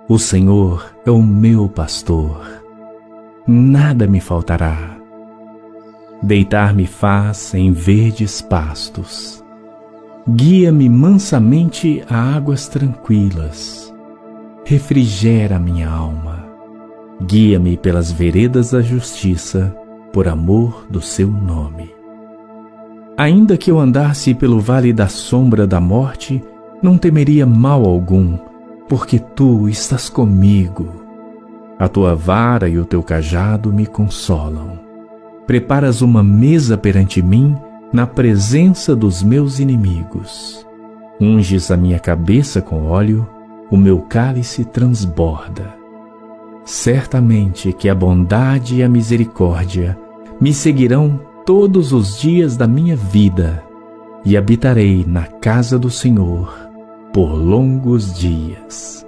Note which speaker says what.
Speaker 1: O Senhor é o meu pastor, nada me faltará. Deitar-me faz em verdes pastos. Guia-me mansamente a águas tranquilas. Refrigera minha alma. Guia-me pelas veredas da justiça, por amor do seu nome. Ainda que eu andasse pelo vale da sombra da morte, não temeria mal algum, porque tu estás comigo. A tua vara e o teu cajado me consolam. Preparas uma mesa perante mim, na presença dos meus inimigos. Unges a minha cabeça com óleo, o meu cálice transborda. Certamente que a bondade e a misericórdia me seguirão todos os dias da minha vida, e habitarei na casa do Senhor por longos dias.